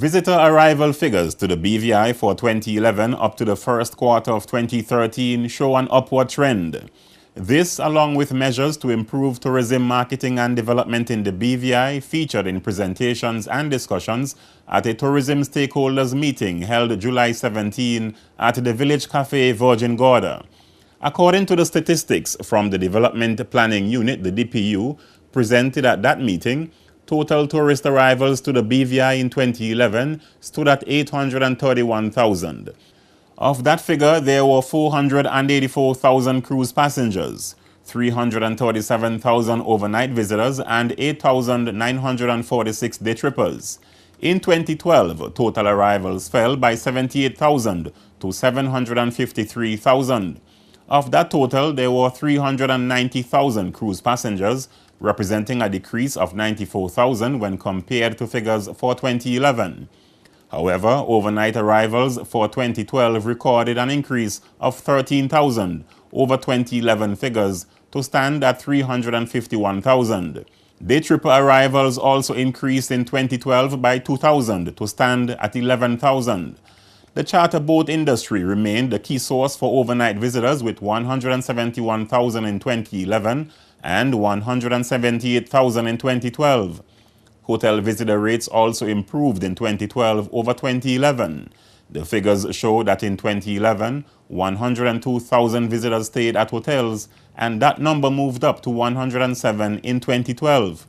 Visitor arrival figures to the BVI for 2011 up to the first quarter of 2013 show an upward trend. This, along with measures to improve tourism marketing and development in the BVI, featured in presentations and discussions at a tourism stakeholders meeting held July 17 at the Village Cafe, Virgin Gorda. According to the statistics from the Development Planning Unit, the DPU, presented at that meeting, total tourist arrivals to the BVI in 2011 stood at 831,000. Of that figure, there were 484,000 cruise passengers, 337,000 overnight visitors, and 8,946 day trippers. In 2012, total arrivals fell by 78,000 to 753,000. Of that total, there were 390,000 cruise passengers, representing a decrease of 94,000 when compared to figures for 2011. However, overnight arrivals for 2012 recorded an increase of 13,000 over 2011 figures to stand at 351,000. Day tripper arrivals also increased in 2012 by 2,000 to stand at 11,000. The charter boat industry remained the key source for overnight visitors with 171,000 in 2011 and 178,000 in 2012. Hotel visitor rates also improved in 2012 over 2011. The figures show that in 2011, 102,000 visitors stayed at hotels, and that number moved up to 107 in 2012.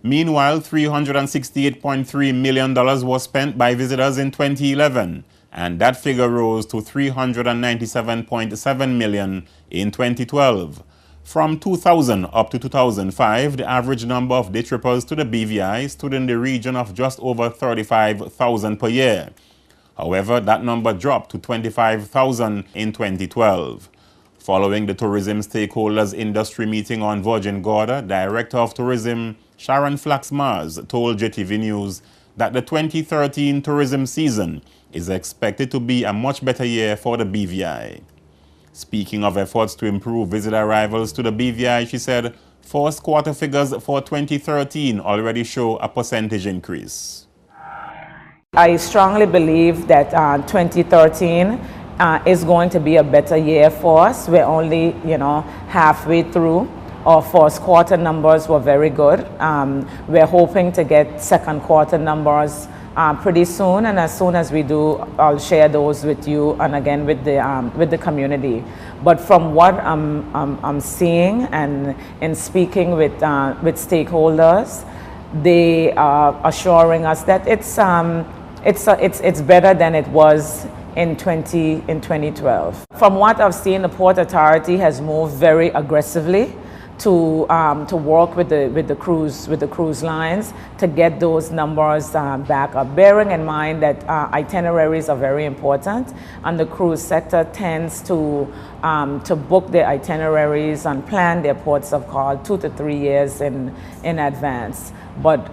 Meanwhile, $368.3 million was spent by visitors in 2011, and that figure rose to $397.7 million in 2012. From 2000 up to 2005, the average number of day trippers to the BVI stood in the region of just over 35,000 per year. However, that number dropped to 25,000 in 2012. Following the tourism stakeholders industry meeting on Virgin Gorda, Director of Tourism Sharon Flax-Mars told JTV News that the 2013 tourism season is expected to be a much better year for the BVI. Speaking of efforts to improve visitor arrivals to the BVI, she said, first quarter figures for 2013 already show a percentage increase. I strongly believe that 2013 is going to be a better year for us. We're only, halfway through. Our first quarter numbers were very good. We're hoping to get second quarter numbers pretty soon, and as soon as we do, I'll share those with you and again with the community. But from what I'm seeing and in speaking with stakeholders, they are assuring us that it's better than it was in 2012. From what I've seen, the Port Authority has moved very aggressively to work with the cruise lines to get those numbers back up. Bearing in mind that itineraries are very important, and the cruise sector tends to book their itineraries and plan their ports of call 2 to 3 years in advance. But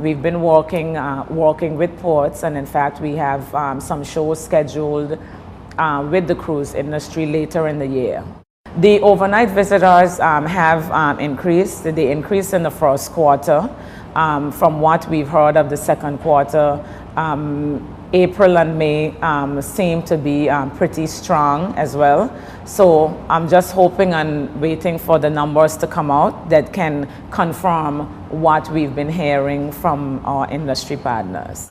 we've been working with ports, and in fact we have some shows scheduled with the cruise industry later in the year. The overnight visitors have increased. They increased in the first quarter. From what we've heard of the second quarter, April and May seem to be pretty strong as well. So I'm just hoping and waiting for the numbers to come out that can confirm what we've been hearing from our industry partners.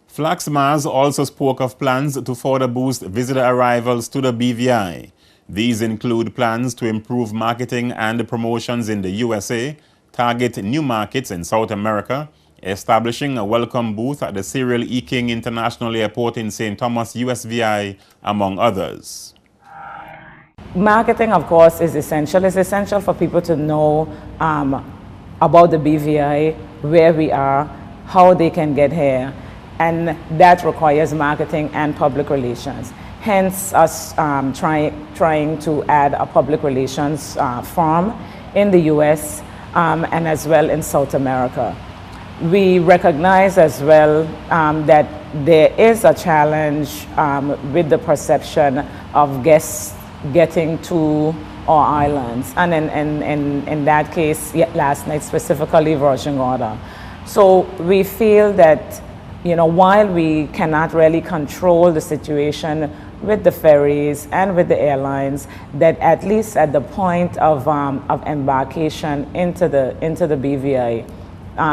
Flax-Mars also spoke of plans to further boost visitor arrivals to the BVI. These include plans to improve marketing and promotions in the USA, target new markets in South America, establishing a welcome booth at the Cyril E. King International Airport in St. Thomas, USVI, among others. Marketing, of course, is essential. It's essential for people to know about the BVI, where we are, how they can get here, and that requires marketing and public relations. Hence us trying to add a public relations firm in the US and as well in South America. We recognize as well that there is a challenge with the perception of guests getting to our islands, and in that case, last night specifically Virgin Gorda. So we feel that while we cannot really control the situation with the ferries and with the airlines, that at least at the point of embarkation into the BVI,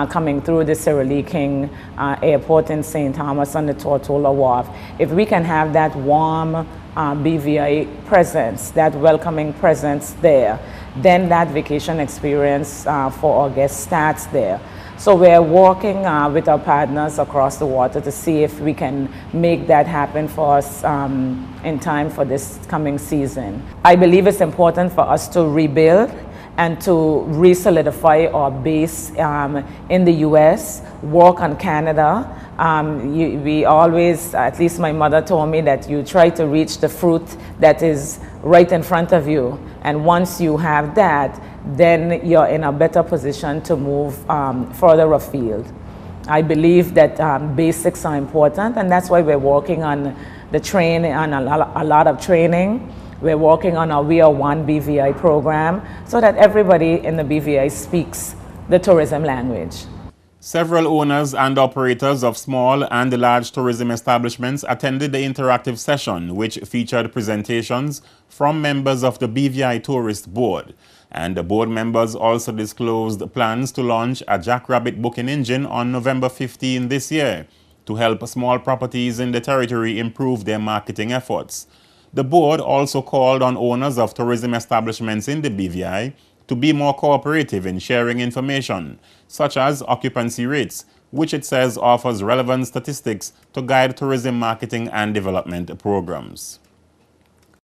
coming through the Cyril E. King Airport in St. Thomas on the Tortola Wharf, if we can have that warm BVI presence, that welcoming presence there, then that vacation experience for our guests starts there. So we're working with our partners across the water to see if we can make that happen for us in time for this coming season. I believe it's important for us to rebuild and to re-solidify our base in the US, work on Canada. We always, at least my mother told me, that you try to reach the fruit that is right in front of you. And once you have that, then you're in a better position to move further afield. I believe that basics are important, and that's why we're working on the training, on a lot of training. We're working on our We Are One BVI program so that everybody in the BVI speaks the tourism language. Several owners and operators of small and large tourism establishments attended the interactive session, which featured presentations from members of the BVI Tourist Board. And the board members also disclosed plans to launch a Jackrabbit booking engine on November 15 this year to help small properties in the territory improve their marketing efforts. The board also called on owners of tourism establishments in the BVI to be more cooperative in sharing information, such as occupancy rates, which it says offers relevant statistics to guide tourism marketing and development programs.